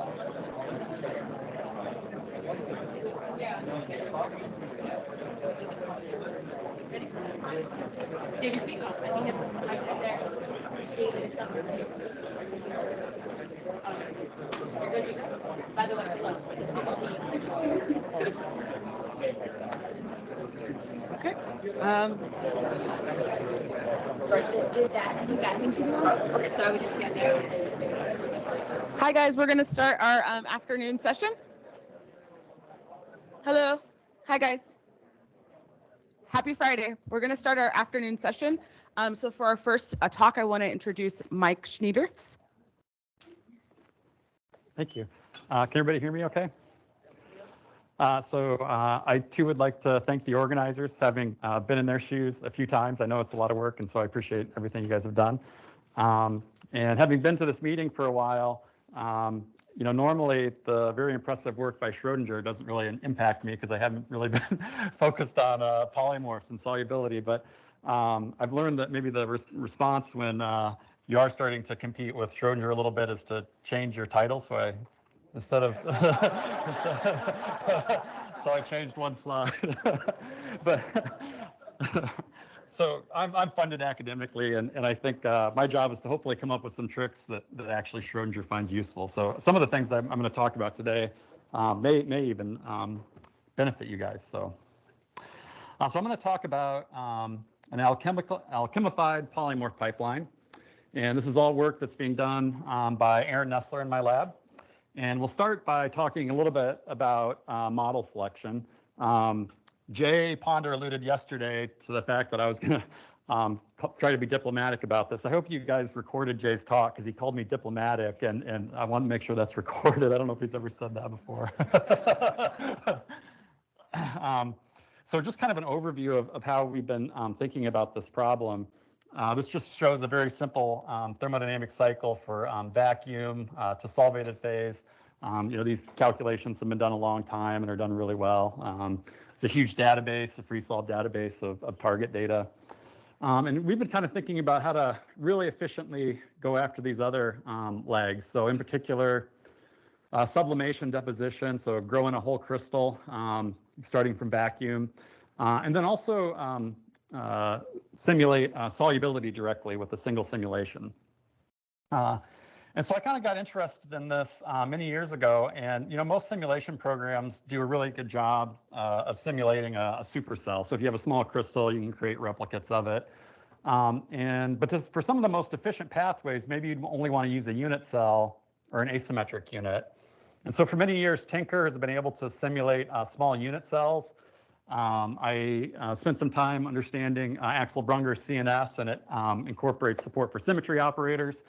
Okay. Hi guys, we're going to start our afternoon session. Hello. Hi guys. Happy Friday. We're going to start our afternoon session. So for our first talk, I want to introduce Mike Schnieders. Thank you. Can everybody hear me okay? I too would like to thank the organizers, having been in their shoes a few times. I know it's a lot of work, and so I appreciate everything you guys have done. And having been to this meeting for a while, normally the very impressive work by Schrodinger doesn't really impact me because I haven't really been focused on polymorphs and solubility. But I've learned that maybe the response when you are starting to compete with Schrodinger a little bit is to change your title. So instead of so I changed one slide. But so I'm funded academically, and I think my job is to hopefully come up with some tricks that actually Schrodinger finds useful. So some of the things I'm going to talk about today may even benefit you guys. So I'm going to talk about an alchemified polymorph pipeline. And this is all work that's being done by Aaron Nestler in my lab. And we'll start by talking a little bit about model selection. Jay Ponder alluded yesterday to the fact that I was going to try to be diplomatic about this. I hope you guys recorded Jay's talk because he called me diplomatic, and I want to make sure that's recorded. I don't know if he's ever said that before. So just kind of an overview of how we've been thinking about this problem. This just shows a very simple thermodynamic cycle for vacuum to solvated phase. These calculations have been done a long time and are done really well. It's a huge database, a free-solve database of target data. And we've been kind of thinking about how to really efficiently go after these other legs. So in particular, sublimation deposition, so growing a whole crystal, starting from vacuum. And then also simulate solubility directly with a single simulation. And so I kind of got interested in this many years ago, and most simulation programs do a really good job of simulating a supercell. So if you have a small crystal, you can create replicates of it. But just for some of the most efficient pathways, maybe you'd only want to use a unit cell or an asymmetric unit. And so for many years, Tinker has been able to simulate small unit cells. I spent some time understanding Axel Brunger's CNS, and it incorporates support for symmetry operators.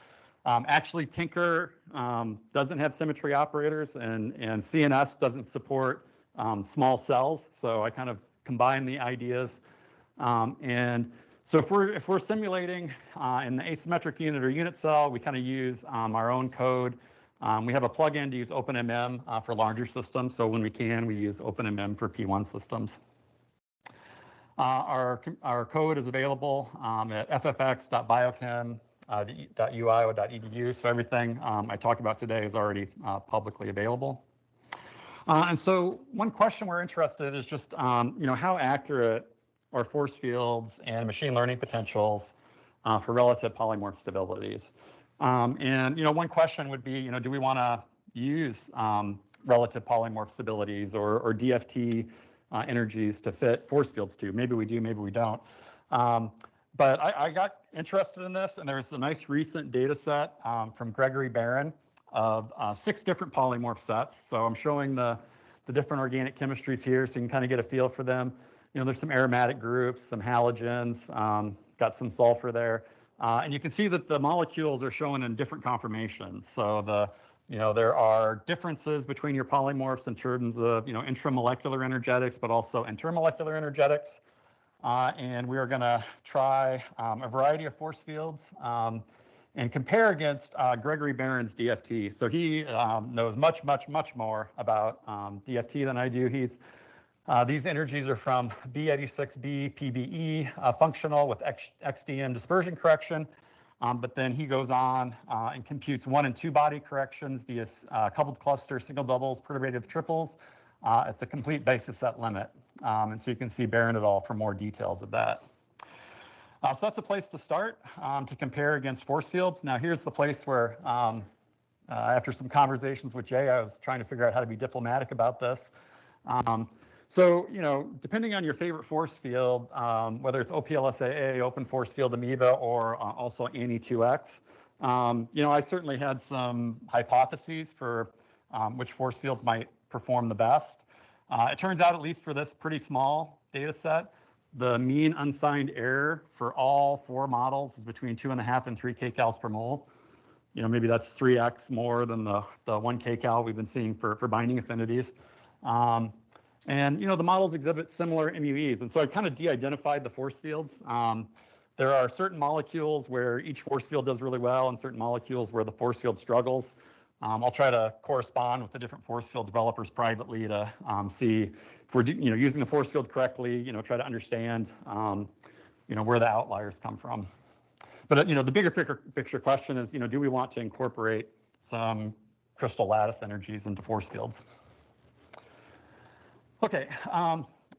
Actually, Tinker doesn't have symmetry operators, and CNS doesn't support small cells. So I kind of combine the ideas. And so if we're simulating in the asymmetric unit or unit cell, we kind of use our own code. We have a plugin to use OpenMM for larger systems. So when we can, we use OpenMM for P1 systems. Our code is available at ffx.biochem.uio.edu. So everything I talk about today is already publicly available. And so one question we're interested in is just how accurate are force fields and machine learning potentials for relative polymorph stabilities. And one question would be, do we want to use relative polymorph stabilities or DFT energies to fit force fields too? Maybe we do, maybe we don't. But I got interested in this, and there's a nice recent data set from Gregory Barron of 6 different polymorph sets. So I'm showing the different organic chemistries here so you can kind of get a feel for them. There's some aromatic groups, some halogens, got some sulfur there. And you can see that the molecules are shown in different conformations. So there are differences between your polymorphs in terms of intramolecular energetics, but also intermolecular energetics. And we are going to try a variety of force fields and compare against Gregory Barron's DFT. So he knows much, much, much more about DFT than I do. These energies are from B86B PBE functional with XDM dispersion correction. But then he goes on and computes 1 and 2 body corrections via coupled cluster, single doubles, perturbative triples at the complete basis set limit. And so you can see Baron et al. For more details of that. So that's a place to start to compare against force fields. Now here's the place where, after some conversations with Jay, I was trying to figure out how to be diplomatic about this. So, depending on your favorite force field, whether it's OPLSAA, open force field amoeba, or also Ani2X, I certainly had some hypotheses for which force fields might perform the best. It turns out, at least for this pretty small data set, the mean unsigned error for all 4 models is between 2.5 and 3 kcals per mole. Maybe that's 3x more than the 1 kcal we've been seeing for binding affinities. And the models exhibit similar MUEs. And so I kind of de-identified the force fields. There are certain molecules where each force field does really well and certain molecules where the force field struggles. I'll try to correspond with the different force field developers privately to see if we're using the force field correctly, try to understand where the outliers come from. But the bigger picture question is, do we want to incorporate some crystal lattice energies into force fields? Okay,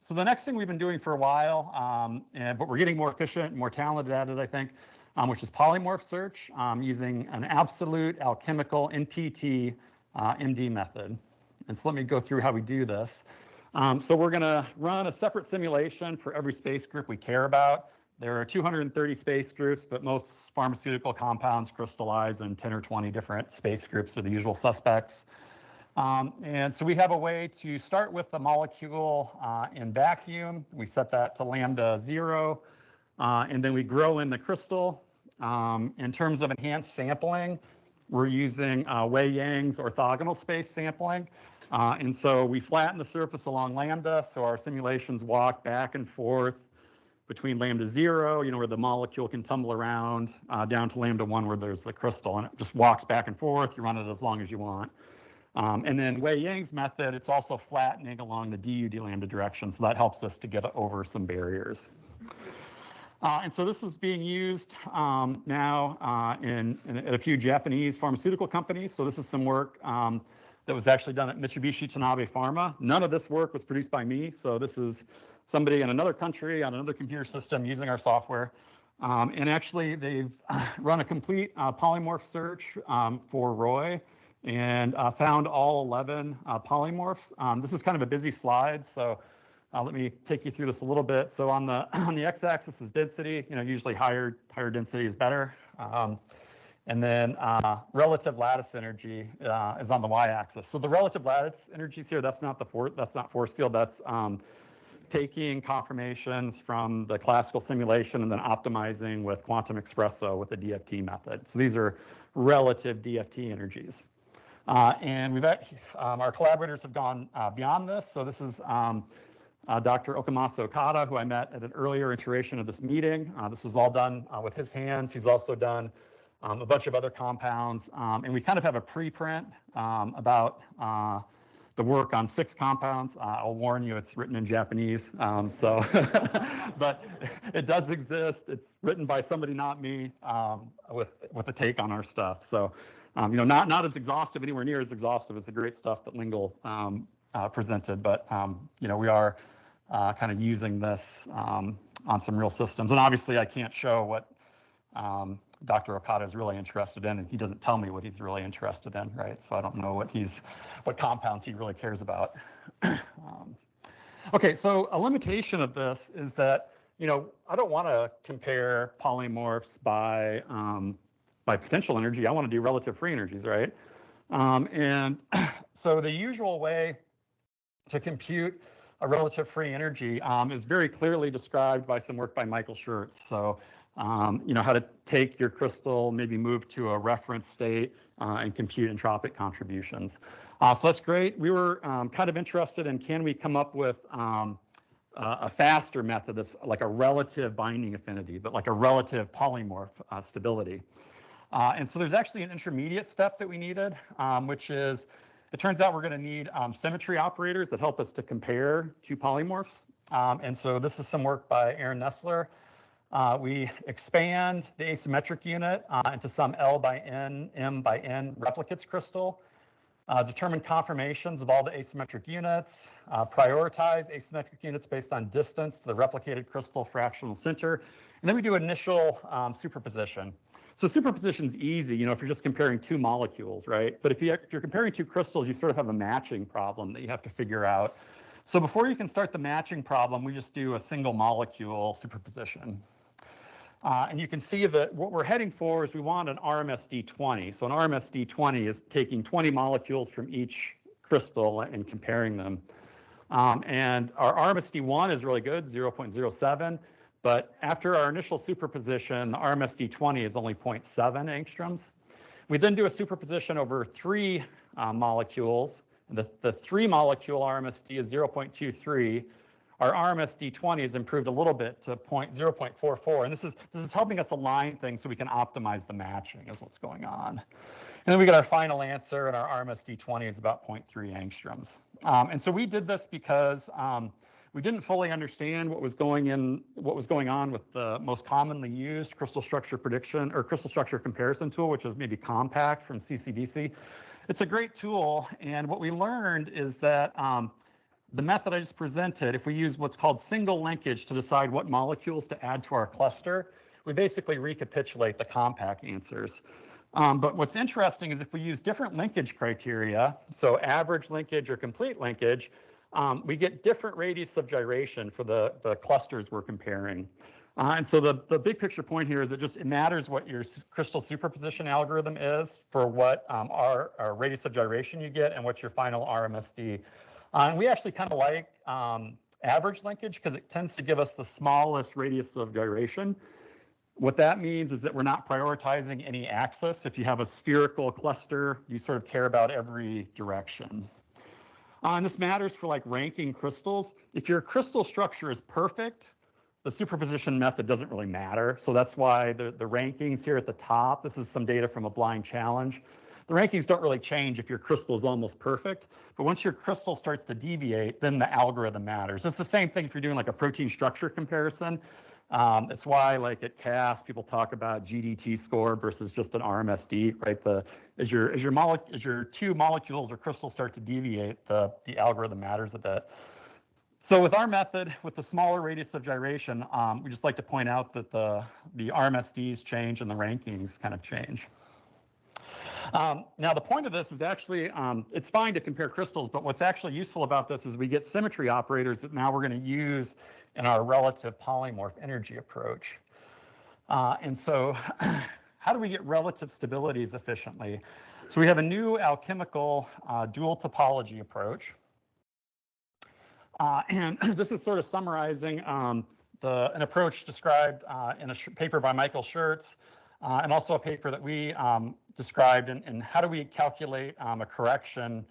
so the next thing we've been doing for a while, but we're getting more efficient and more talented at it, I think, which is polymorph search using an absolute alchemical NPT MD method. And so let me go through how we do this. So we're going to run a separate simulation for every space group we care about. There are 230 space groups, but most pharmaceutical compounds crystallize in 10 or 20 different space groups are the usual suspects. And so we have a way to start with the molecule in vacuum. We set that to lambda 0, and then we grow in the crystal. In terms of enhanced sampling, we're using Wei-Yang's orthogonal space sampling. And so we flatten the surface along lambda, so our simulations walk back and forth between lambda 0, where the molecule can tumble around, down to lambda 1, where there's the crystal, and it just walks back and forth. You run it as long as you want. And then Wei-Yang's method, it's also flattening along the du d lambda direction, so that helps us to get over some barriers. And so this is being used now in a few Japanese pharmaceutical companies. So this is some work that was actually done at Mitsubishi Tanabe Pharma. None of this work was produced by me, so this is somebody in another country on another computer system using our software. And actually, they've run a complete polymorph search for Roy and found all 11 polymorphs. This is kind of a busy slide, so let me take you through this a little bit. So on the x-axis is density. Usually higher density is better. And then relative lattice energy is on the y-axis. So the relative lattice energies here, that's not force field. That's taking conformations from the classical simulation and then optimizing with quantum espresso with the DFT method. So these are relative DFT energies. And our collaborators have gone beyond this. So this is Dr. Okamasa Okada, who I met at an earlier iteration of this meeting. This was all done with his hands. He's also done a bunch of other compounds. And we kind of have a preprint about the work on 6 compounds. I'll warn you, it's written in Japanese. But it does exist. It's written by somebody, not me, with a take on our stuff. So, not as exhaustive, anywhere near as exhaustive as the great stuff that Lingle presented. But, we are kind of using this on some real systems. And obviously, I can't show what Dr. Okada is really interested in, and he doesn't tell me what he's really interested in, right? So I don't know what compounds he really cares about. Okay, so a limitation of this is that, I don't want to compare polymorphs by potential energy. I want to do relative free energies, right? And so the usual way to compute a relative free energy is very clearly described by some work by Michael Schertz. So, how to take your crystal, maybe move to a reference state and compute entropic contributions. So that's great. We were kind of interested in, can we come up with a faster method that's like a relative binding affinity, but like a relative polymorph stability. And so there's actually an intermediate step that we needed, which is, it turns out we're going to need symmetry operators that help us to compare 2 polymorphs. And so this is some work by Aaron Nestler We expand the asymmetric unit into some L by N, M by N replicates crystal, determine conformations of all the asymmetric units, prioritize asymmetric units based on distance to the replicated crystal fractional center, and then we do initial superposition. So superposition is easy, if you're just comparing two molecules, right? But if you're comparing two crystals, you sort of have a matching problem that you have to figure out. So before you can start the matching problem, we just do a single molecule superposition. And you can see that what we're heading for is we want an RMSD20. So an RMSD20 is taking 20 molecules from each crystal and comparing them. And our RMSD1 is really good, 0.07. But after our initial superposition, the RMSD20 is only 0.7 angstroms. We then do a superposition over 3 molecules. And the 3 molecule RMSD is 0.23. Our RMSD20 has improved a little bit to 0.44, and this is helping us align things so we can optimize the matching is what's going on. And then we get our final answer, and our RMSD20 is about 0.3 angstroms. And so we did this because we didn't fully understand what was going on with the most commonly used crystal structure prediction or crystal structure comparison tool, which is maybe Compact from CCDC. It's a great tool, and what we learned is that the method I just presented, if we use what's called single linkage to decide what molecules to add to our cluster, we basically recapitulate the Compact answers. But what's interesting is if we use different linkage criteria, so average linkage or complete linkage, we get different radius of gyration for the clusters we're comparing. And so the big picture point here is it matters what your crystal superposition algorithm is for what our radius of gyration you get and what's your final RMSD. And we actually kind of like average linkage because it tends to give us the smallest radius of gyration. What that means is that we're not prioritizing any axis. If you have a spherical cluster, you sort of care about every direction. And this matters for like ranking crystals. If your crystal structure is perfect, the superposition method doesn't really matter. So that's why the rankings here at the top, this is some data from a blind challenge. The rankings don't really change if your crystal is almost perfect, but once your crystal starts to deviate, then the algorithm matters. It's the same thing if you're doing like a protein structure comparison. It's why like at CAS, people talk about GDT score versus just an RMSD, right? As your two molecules or crystals start to deviate, the algorithm matters a bit. So with our method, with the smaller radius of gyration, we just like to point out that the RMSDs change and the rankings kind of change. Now, the point of this is actually, it's fine to compare crystals, but what's actually useful about this is we get symmetry operators that now we're going to use in our relative polymorph energy approach. And so how do we get relative stabilities efficiently? So we have a new alchemical dual topology approach. And this is sort of summarizing an approach described in a paper by Michael Schertz, and also a paper that we described in how do we calculate a correction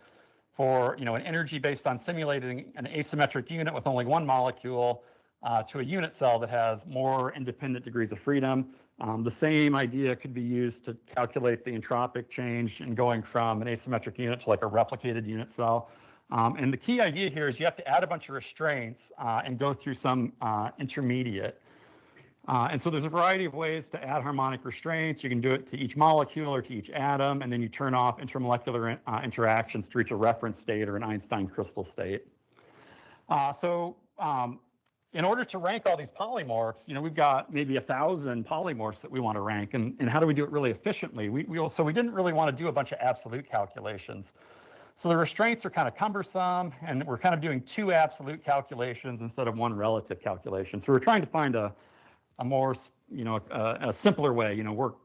for an energy based on simulating an asymmetric unit with only one molecule to a unit cell that has more independent degrees of freedom. The same idea could be used to calculate the entropic change in going from an asymmetric unit to like a replicated unit cell. And the key idea here is you have to add a bunch of restraints and go through some intermediate. And so there's a variety of ways to add harmonic restraints. You can do it to each molecule or to each atom, and then you turn off intermolecular interactions to reach a reference state or an Einstein crystal state. In order to rank all these polymorphs, we've got maybe 1,000 polymorphs that we want to rank, and how do we do it really efficiently? So we didn't really want to do a bunch of absolute calculations. So the restraints are kind of cumbersome, and we're kind of doing 2 absolute calculations instead of 1 relative calculation. So we're trying to find a more, a simpler way,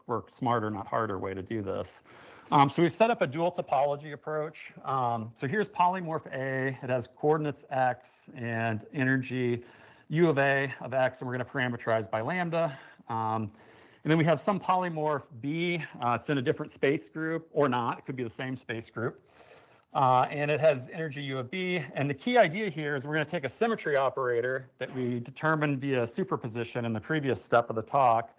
work smarter, not harder way to do this. So we've set up a dual topology approach. So here's polymorph A. It has coordinates x and energy u of a of x, and we're going to parameterize by lambda. And then we have some polymorph B. It's in a different space group, or not. It could be the same space group. And it has energy u of b. And the key idea here is we're going to take a symmetry operator that we determined via superposition in the previous step of the talk,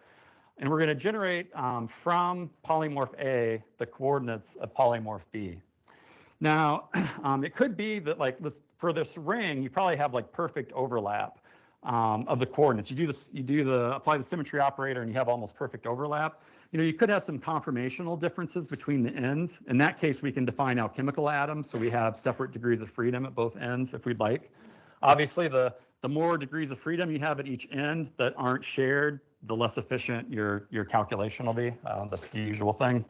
and we're going to generate from polymorph A the coordinates of polymorph B. Now, it could be that for this ring, you probably have perfect overlap. of the coordinates. Apply the symmetry operator and you have almost perfect overlap. You could have some conformational differences between the ends. In that case, we can define alchemical atoms, so we have separate degrees of freedom at both ends if we'd like. Obviously, the more degrees of freedom you have at each end that aren't shared, the less efficient your calculation will be. That's the usual thing.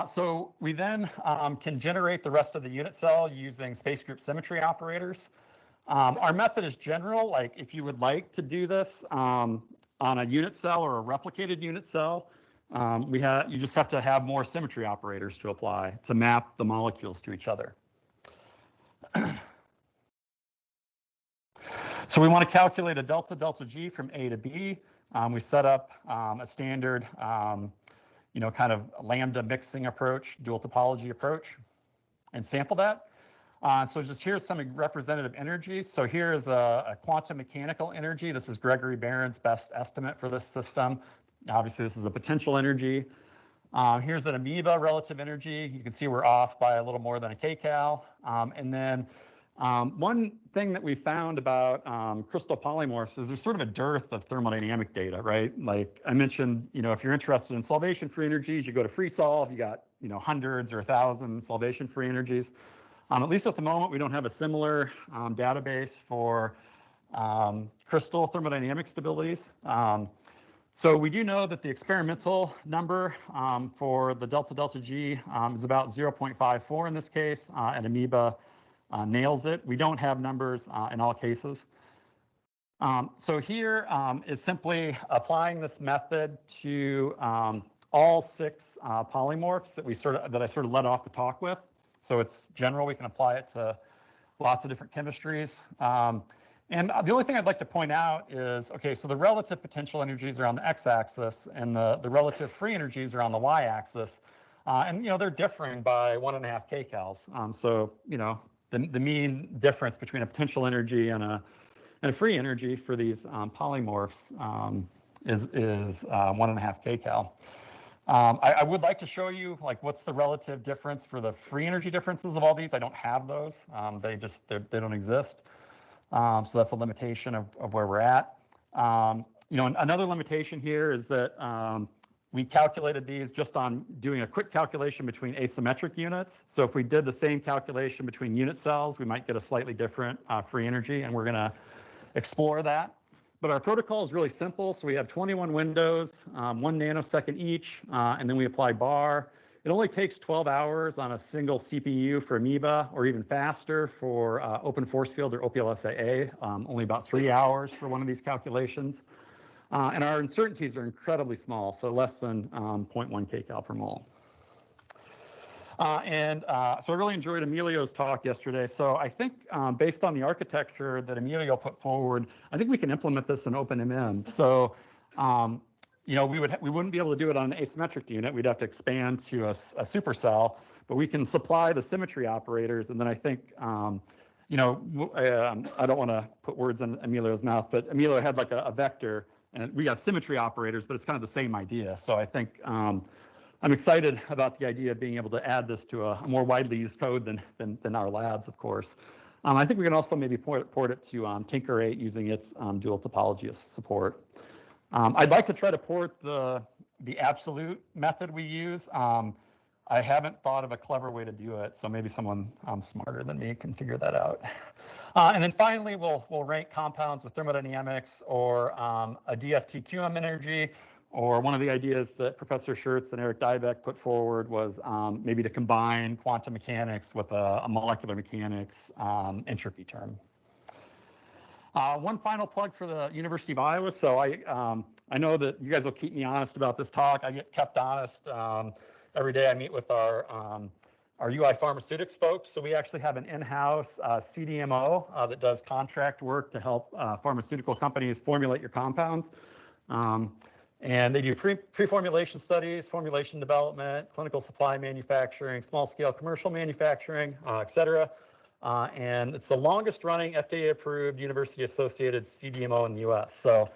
So we then can generate the rest of the unit cell using space group symmetry operators. Our method is general, like if you would like to do this on a unit cell or a replicated unit cell, you just have to have more symmetry operators to apply to map the molecules to each other. So we want to calculate a delta delta G from A to B. We set up a standard kind of lambda mixing approach, dual topology approach, and sample that. So just here's some representative energies. So here is a quantum mechanical energy. This is Gregory Barron's best estimate for this system. Obviously, this is a potential energy. Here's an amoeba relative energy. You can see we're off by a little more than a kcal. And then one thing that we found about crystal polymorphs is there's sort of a dearth of thermodynamic data, right? Like I mentioned, if you're interested in solvation-free energies, you go to FreeSolve, you got hundreds or 1,000 solvation-free energies. At least at the moment, we don't have a similar database for crystal thermodynamic stabilities. So we do know that the experimental number for the delta delta G is about 0.54 in this case, and amoeba nails it. We don't have numbers in all cases. So here is simply applying this method to all 6 polymorphs that I sort of led off the talk with. So it's general. We can apply it to lots of different chemistries. And the only thing I'd like to point out is, okay, so the relative potential energies are on the x-axis and the relative free energies are on the y-axis. And they're differing by 1.5 kcals. So the mean difference between a potential energy and a free energy for these polymorphs is 1.5 kcal. I would like to show you what's the relative difference for the free energy differences of all these. I don't have those. They don't exist. So that's a limitation of where we're at. Another limitation here is that we calculated these just on doing a quick calculation between asymmetric units. So if we did the same calculation between unit cells, we might get a slightly different free energy, and we're going to explore that. But our protocol is really simple. So we have 21 windows, 1 nanosecond each, and then we apply bar. It only takes 12 hours on a single CPU for amoeba, or even faster for open force field or OPLSAA, only about 3 hours for one of these calculations. And our uncertainties are incredibly small, so less than 0.1 kcal per mole. So I really enjoyed Emilio's talk yesterday. So I think based on the architecture that Emilio put forward, I think we can implement this in OpenMM. So we wouldn't be able to do it on an asymmetric unit. We'd have to expand to a supercell, but we can supply the symmetry operators. And then I think, I don't want to put words in Emilio's mouth, but Emilio had like a vector, and we got symmetry operators, but it's kind of the same idea. So I think I'm excited about the idea of being able to add this to a more widely used code than our labs, of course. I think we can also maybe port it to Tinker 8 using its dual topology as support. I'd like to try to port the absolute method we use. I haven't thought of a clever way to do it, so maybe someone smarter than me can figure that out. And then finally, we'll rank compounds with thermodynamics or a DFT-QM energy, or one of the ideas that Professor Schertz and Eric Diebeck put forward was maybe to combine quantum mechanics with a molecular mechanics entropy term. One final plug for the University of Iowa. So I know that you guys will keep me honest about this talk. I get kept honest every day. I meet with our UI Pharmaceutics folks. So we actually have an in-house CDMO that does contract work to help pharmaceutical companies formulate your compounds. And they do pre-formulation studies, formulation development, clinical supply manufacturing, small-scale commercial manufacturing, et cetera. And it's the longest-running FDA-approved university-associated CDMO in the U.S. So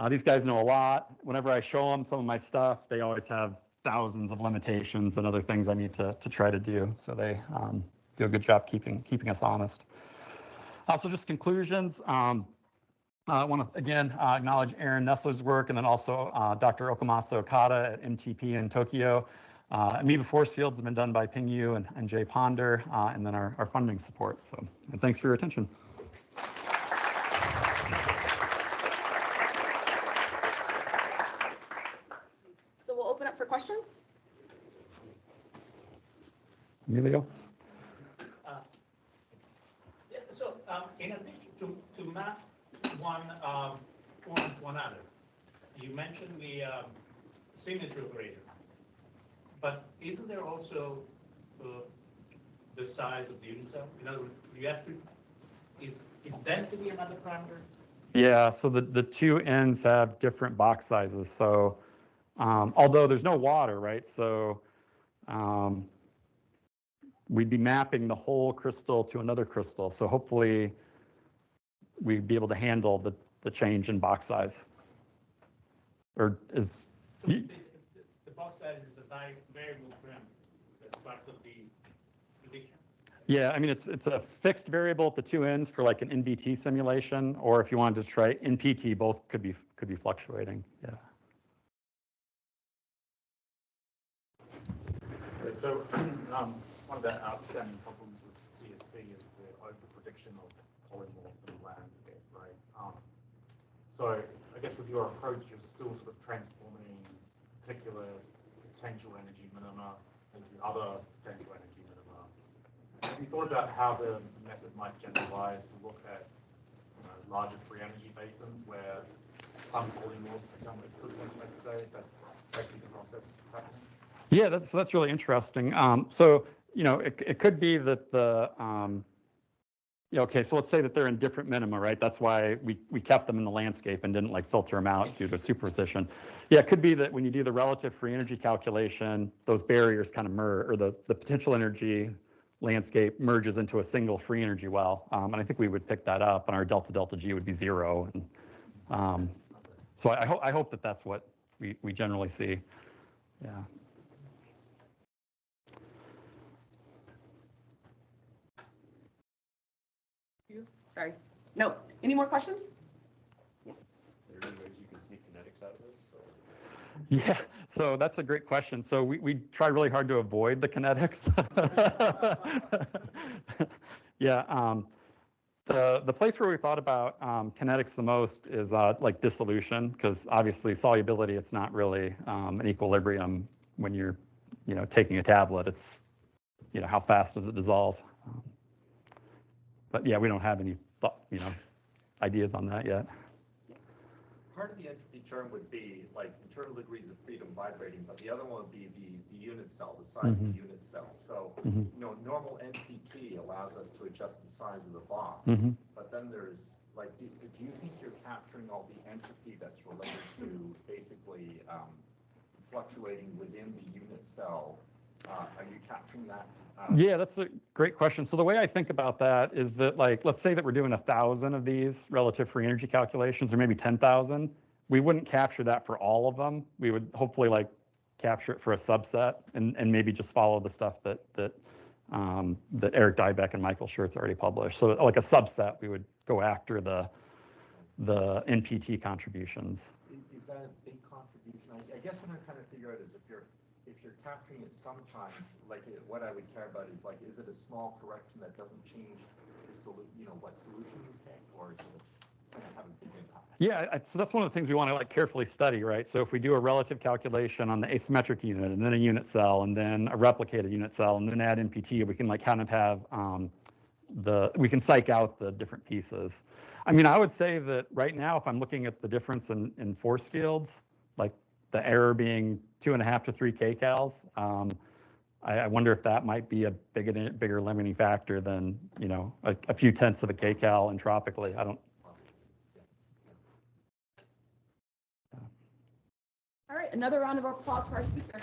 these guys know a lot. Whenever I show them some of my stuff, they always have thousands of limitations and other things I need to try to do. So they do a good job keeping us honest. So just conclusions. I want to, again, acknowledge Aaron Nessler's work, and then also Dr. Okamatsu Okada at MTP in Tokyo. Amoeba force fields have been done by Ping Yu and Jay Ponder, and then our funding support. So, and thanks for your attention. So we'll open up for questions. Emilio? So in addition to map one form to another, you mentioned the signature operator, but isn't there also the size of the unit cell? In other words, you have to, is density another parameter? Yeah, so the two ends have different box sizes. So although there's no water, right? So we'd be mapping the whole crystal to another crystal. So hopefully we'd be able to handle the change in box size. Or is... So the box size is a variable parameter. That's part of the prediction. Yeah, I mean, it's a fixed variable at the two ends for like an NVT simulation, or if you wanted to try NPT, both could be fluctuating. Yeah. So one of the outstanding problems with CSP is the over-prediction of polymorphs in the landscape, right? So I guess with your approach, you're still sort of transforming particular potential energy minima into other potential energy minima. Have you thought about how the method might generalize to look at larger free energy basins where some polymorphs become equivalent, let's say, that's actually the process happening? Yeah, that's really interesting. So, it could be that okay, so let's say that they're in different minima, right? That's why we kept them in the landscape and didn't like filter them out due to superposition. Yeah, it could be that when you do the relative free energy calculation, those barriers kind of merge, or the potential energy landscape merges into a single free energy well. And I think we would pick that up, and our delta delta G would be 0. And so I hope that that's what we generally see. Yeah. Sorry. No. Any more questions? Are there any ways you can sneak kinetics out of this? Or? Yeah, so that's a great question. So we try really hard to avoid the kinetics. Yeah, the place where we thought about kinetics the most is like dissolution, because obviously solubility, it's not really an equilibrium when you're taking a tablet. It's how fast does it dissolve? But yeah, we don't have any ideas on that yet. Part of the entropy term would be like internal degrees of freedom vibrating, but the other one would be the unit cell, the size of the unit cell. So, normal NPT allows us to adjust the size of the box, but then there's like, do you think you're capturing all the entropy that's related to basically fluctuating within the unit cell? Are you capturing that? Yeah, that's a great question. So the way I think about that is that, like, let's say that we're doing 1,000 of these relative free energy calculations, or maybe 10,000. We wouldn't capture that for all of them. We would hopefully like capture it for a subset, and maybe just follow the stuff that Eric Dybeck and Michael Schertz already published. So like a subset, we would go after the NPT contributions. Is that a big contribution? I guess what I'm trying to figure out is if you're capturing it sometimes, like what I would care about is like, is it a small correction that doesn't change the solution, what solution you pick, or is it going to have a big impact? Yeah, so that's one of the things we want to like carefully study, right? So if we do a relative calculation on the asymmetric unit, and then a unit cell, and then a replicated unit cell, and then add NPT, we can like kind of have we can psych out the different pieces. I mean, I would say that right now, if I'm looking at the difference in force fields, like the error being 2.5 to 3 kcals, I wonder if that might be a bigger limiting factor than a few tenths of a kcal entropically. I don't. All right, another round of applause for our speaker.